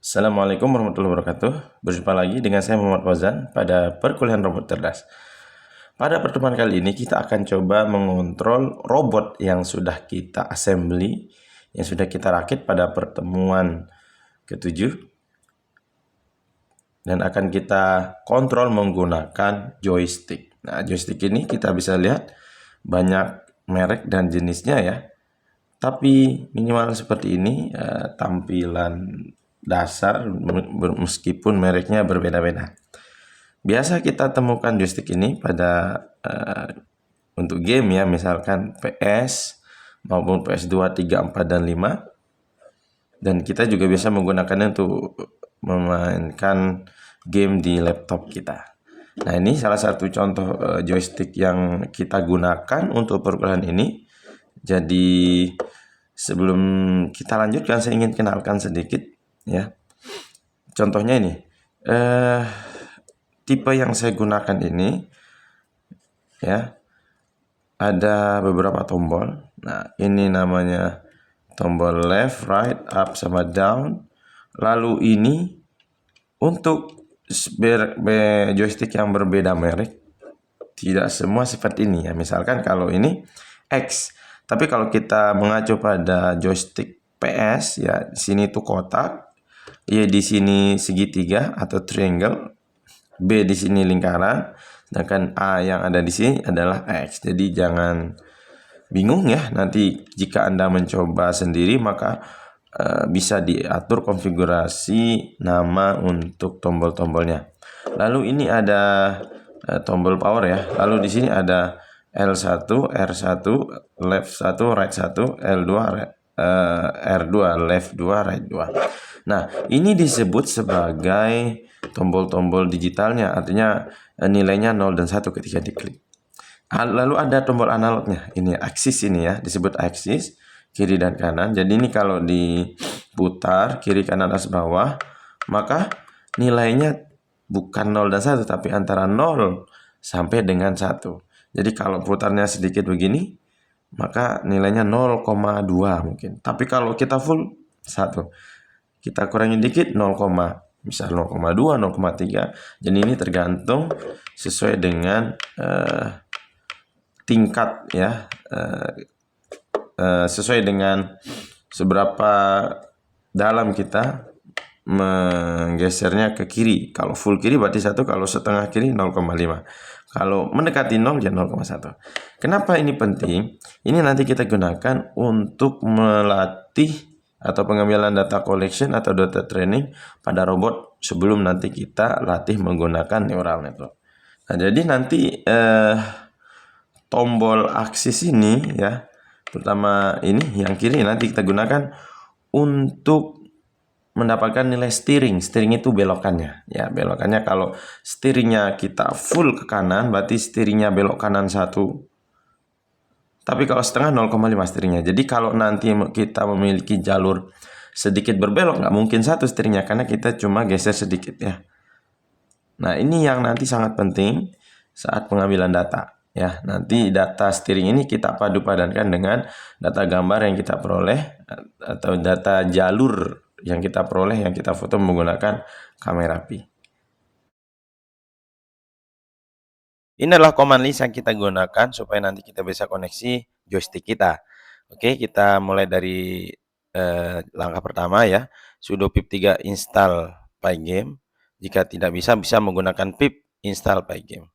Assalamualaikum warahmatullahi wabarakatuh. Berjumpa lagi dengan saya Muhammad Fauzan pada perkuliahan robot cerdas. Pada pertemuan kali ini kita akan coba mengontrol robot yang sudah kita assembly, yang sudah kita rakit pada pertemuan ke-7, dan akan kita kontrol menggunakan joystick. Nah, joystick ini kita bisa lihat banyak merek dan jenisnya ya. Tapi minimal seperti ini tampilan dasar meskipun mereknya berbeda-beda. Biasa kita temukan joystick ini pada untuk game ya, misalkan PS maupun PS2, 3, 4, dan 5. Dan kita juga bisa menggunakannya untuk memainkan game di laptop kita. Nah, ini salah satu contoh joystick yang kita gunakan untuk perkuliahan ini. Jadi sebelum kita lanjutkan, saya ingin kenalkan sedikit ya. Contohnya ini, tipe yang saya gunakan ini ya, ada beberapa tombol. Nah, ini namanya tombol left, right, up, sama down. Lalu ini untuk joystick yang berbeda merek, tidak semua seperti ini ya. Misalkan kalau ini X, tapi kalau kita mengacu pada joystick PS ya, di sini tuh kotak, ya di sini segitiga atau triangle, B di sini lingkaran, sedangkan A yang ada di sini adalah X. Jadi jangan bingung ya, nanti jika Anda mencoba sendiri maka bisa diatur konfigurasi nama untuk tombol-tombolnya. Lalu ini ada tombol power ya. Lalu di sini ada L1, R1, left 1, right 1, L2, R2, left 2, right 2. Nah, ini disebut sebagai tombol-tombol digitalnya, artinya nilainya 0 dan 1 ketika diklik. Lalu ada tombol analognya, ini axis ini ya, disebut axis, kiri dan kanan. Jadi ini kalau diputar kiri kanan atas bawah, maka nilainya bukan 0 dan 1, tapi antara 0 sampai dengan 1. Jadi kalau putarnya sedikit begini, maka nilainya 0,2 mungkin. Tapi kalau kita full 1. Kita kurangi dikit 0, bisa 0,2, 0,3. Jadi ini tergantung sesuai dengan tingkat ya, sesuai dengan seberapa dalam kita menggesernya ke kiri. Kalau full kiri berarti 1, kalau setengah kiri 0,5. Kalau mendekati 0 ya 0,1. Kenapa ini penting? Ini nanti kita gunakan untuk melatih atau pengambilan data collection atau data training pada robot sebelum nanti kita latih menggunakan neural network. Nah, jadi nanti tombol aksis ini ya, terutama ini yang kiri nanti kita gunakan untuk mendapatkan nilai steering. Steering itu belokannya ya, belokannya kalau steeringnya kita full ke kanan berarti steeringnya belok kanan 1, tapi kalau setengah 0,5 steeringnya. Jadi kalau nanti kita memiliki jalur sedikit berbelok, nggak mungkin 1 steeringnya karena kita cuma geser sedikit ya. Nah, ini yang nanti sangat penting saat pengambilan data ya. Nanti data steering ini kita padu padankan dengan data gambar yang kita peroleh atau data jalur yang kita peroleh, yang kita foto menggunakan kamera api. Ini adalah command list yang kita gunakan supaya nanti kita bisa koneksi joystick kita. Oke, kita mulai dari langkah pertama ya, sudo pip3 install pygame. Jika tidak bisa menggunakan pip install pygame.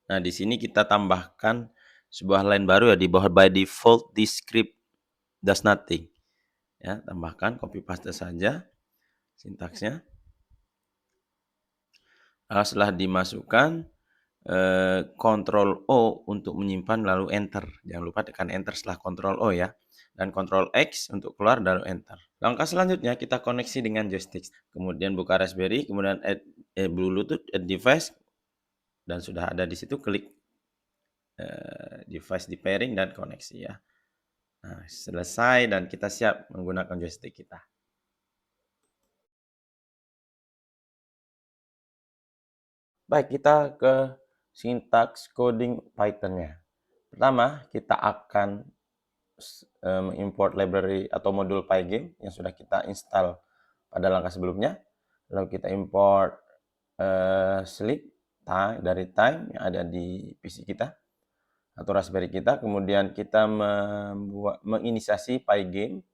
Nah, di sini kita tambahkan sebuah line baru ya di bawah by default this script does nothing. Ya, tambahkan copy paste saja sintaksnya. Setelah dimasukkan Ctrl O untuk menyimpan lalu enter. Jangan lupa tekan enter setelah Ctrl O ya. Dan Ctrl X untuk keluar lalu enter. Langkah selanjutnya kita koneksi dengan joystick. Kemudian buka Raspberry, kemudian add Bluetooth, add device, dan sudah ada di situ klik device di pairing dan koneksi ya. Nah, selesai dan kita siap menggunakan joystick kita. Baik, kita ke sintaks coding Python-nya. Pertama, kita akan mengimport library atau modul Pygame yang sudah kita install pada langkah sebelumnya. Lalu kita import sleep dari time yang ada di PC kita atau Raspberry kita. Kemudian kita menginisiasi Pygame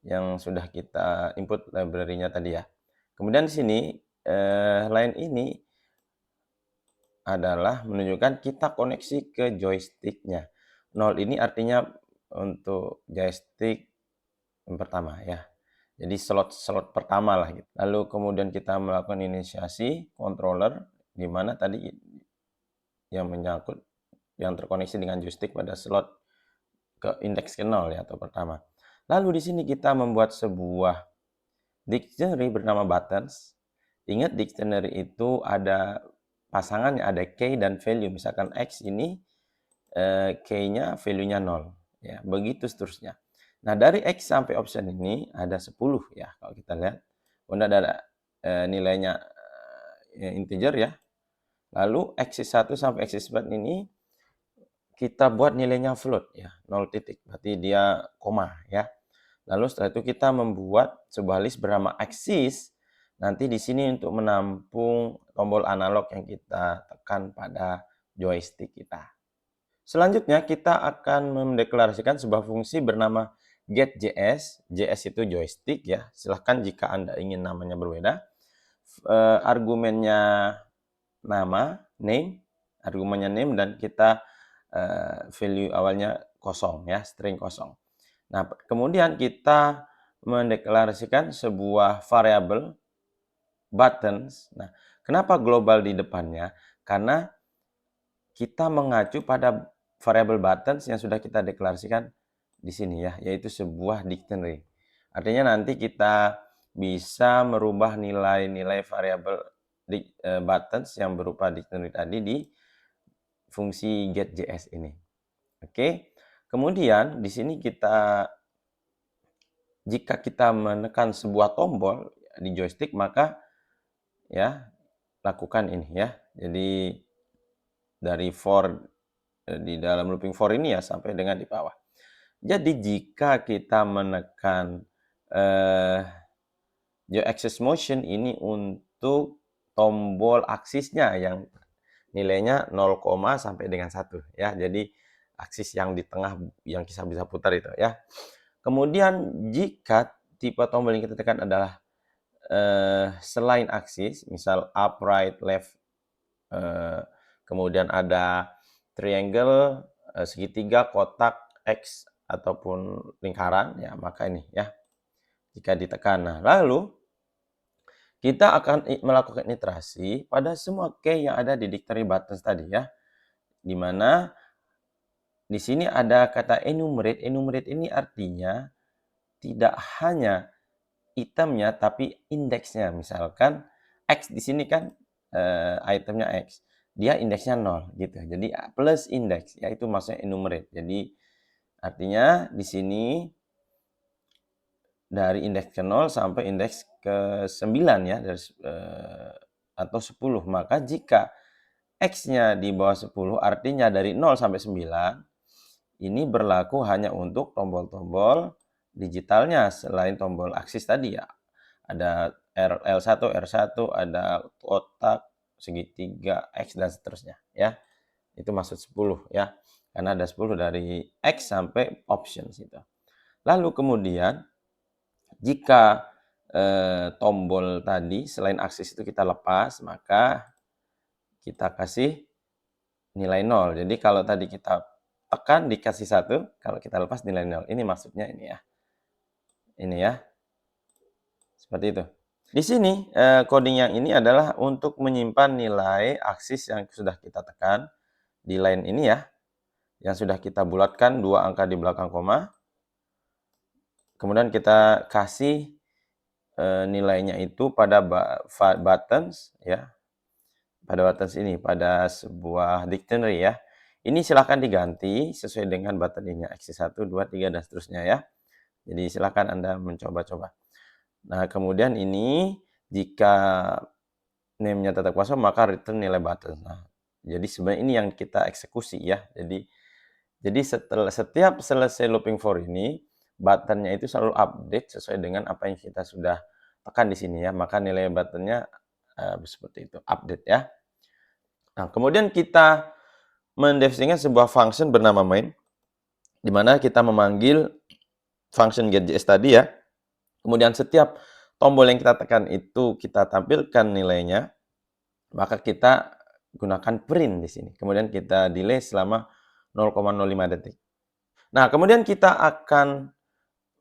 yang sudah kita input library-nya tadi ya. Kemudian di sini line ini adalah menunjukkan kita koneksi ke joystick-nya. 0 ini artinya untuk joystick yang pertama ya. Jadi slot pertama lah gitu. Lalu kemudian kita melakukan inisiasi controller di mana tadi yang menyangkut yang terkoneksi dengan joystick pada slot ke indeks ke 0 ya atau pertama. Lalu di sini kita membuat sebuah dictionary bernama buttons. Ingat dictionary itu ada pasangannya, ada key dan value. Misalkan X ini key-nya value-nya 0. Ya, begitu seterusnya. Nah, dari X sampai option ini ada 10 ya, kalau kita lihat. Kemudian ada nilainya integer ya. Lalu axis 1 sampai axis 4 ini kita buat nilainya float ya, 0 titik. Berarti dia koma ya. Lalu setelah itu kita membuat sebuah list bernama axis. Nanti di sini untuk menampung tombol analog yang kita tekan pada joystick kita. Selanjutnya kita akan mendeklarasikan sebuah fungsi bernama getJS. JS itu joystick ya. Silahkan jika Anda ingin namanya berbeda. Argumennya nama, name, argumennya name dan kita value awalnya kosong ya, string kosong. Nah, kemudian kita mendeklarasikan sebuah variabel buttons. Nah, kenapa global di depannya? Karena kita mengacu pada variabel buttons yang sudah kita deklarasikan di sini ya, yaitu sebuah dictionary. Artinya nanti kita bisa merubah nilai-nilai variabel buttons yang berupa dictionary tadi di fungsi getJS ini. Oke. Kemudian di sini jika kita menekan sebuah tombol di joystick maka ya lakukan ini ya. Jadi dari for di dalam looping for ini ya sampai dengan di bawah. Jadi jika kita menekan axis motion ini untuk tombol aksisnya yang nilainya 0, sampai dengan 1 ya. Jadi aksis yang di tengah yang kita bisa putar itu ya. Kemudian jika tipe tombol yang kita tekan adalah selain aksis, misal up, right, left, kemudian ada triangle, segitiga, kotak, X ataupun lingkaran ya, maka ini ya jika ditekan. Nah, lalu kita akan melakukan iterasi pada semua key yang ada di dictionary buttons tadi ya. Di mana di sini ada kata enumerate. Enumerate ini artinya tidak hanya itemnya tapi indeksnya. Misalkan X di sini kan itemnya X. Dia indeksnya 0 gitu. Jadi plus indeks yaitu maksudnya enumerate. Jadi artinya di sini dari indeks ke 0 sampai indeks ke 9 ya dari atau 10. Maka jika X-nya di bawah 10 artinya dari 0 sampai 9 ini berlaku hanya untuk tombol-tombol digitalnya selain tombol aksis tadi ya. Ada L1, R1, ada kotak, segitiga, X dan seterusnya ya. Itu maksud 10 ya. Karena ada 10 dari X sampai options itu. Lalu kemudian jika tombol tadi selain aksis itu kita lepas, maka kita kasih nilai 0. Jadi kalau tadi kita tekan dikasih 1, kalau kita lepas nilai 0. Ini maksudnya ini ya. Ini ya. Seperti itu. Di sini coding yang ini adalah untuk menyimpan nilai aksis yang sudah kita tekan di line ini ya. Yang sudah kita bulatkan 2 angka di belakang koma. Kemudian kita kasih nilainya itu pada buttons ya. Pada buttons ini, pada sebuah dictionary ya. Ini silahkan diganti sesuai dengan button ini, aksis 1, 2, 3, dan seterusnya ya. Jadi silahkan Anda mencoba-coba. Nah, kemudian ini jika name-nya tetap kosong, maka return nilai button. Nah, jadi sebenarnya ini yang kita eksekusi ya. Jadi setiap selesai looping for ini, buttonnya itu selalu update sesuai dengan apa yang kita sudah tekan di sini ya. Maka nilai buttonnya seperti itu, update ya. Nah, kemudian kita mendefinisikan sebuah function bernama main, di mana kita memanggil function get.js tadi ya. Kemudian setiap tombol yang kita tekan itu kita tampilkan nilainya, maka kita gunakan print di sini. Kemudian kita delay selama 0,05 detik. Nah, kemudian kita akan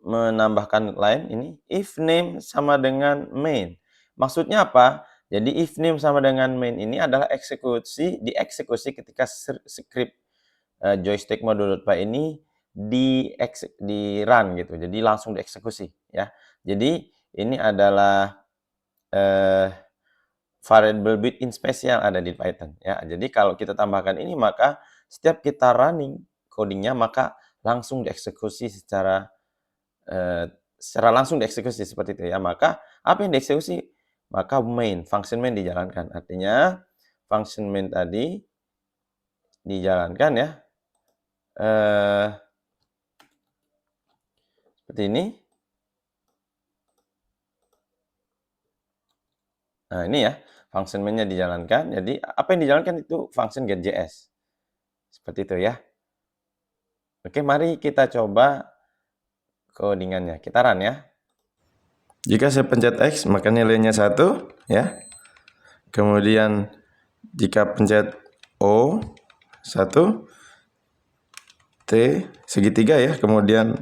menambahkan line ini, if name sama dengan main. Maksudnya apa? Jadi if name sama dengan main ini adalah dieksekusi ketika script joystick module.py ini di run gitu. Jadi langsung dieksekusi ya. Jadi ini adalah variable built-in spesial ada di Python ya. Jadi kalau kita tambahkan ini maka setiap kita running codingnya maka langsung dieksekusi secara langsung dieksekusi seperti itu ya. Maka apa yang dieksekusi? Maka function main dijalankan. Artinya function main tadi dijalankan ya. Seperti ini. Nah, ini ya, function main-nya dijalankan. Jadi apa yang dijalankan itu function get.js. Seperti itu ya. Oke, mari kita coba codingannya. Kita run ya. Jika saya pencet X, maka nilainya 1 ya. Kemudian jika pencet O 1, T segitiga ya. Kemudian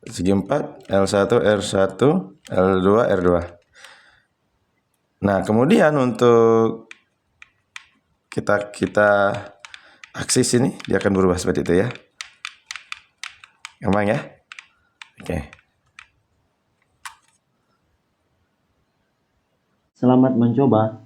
segi 4, L1, R1, L2, R2. Nah, kemudian untuk kita aksis ini dia akan berubah seperti itu ya. Gampang ya? Oke. Selamat mencoba.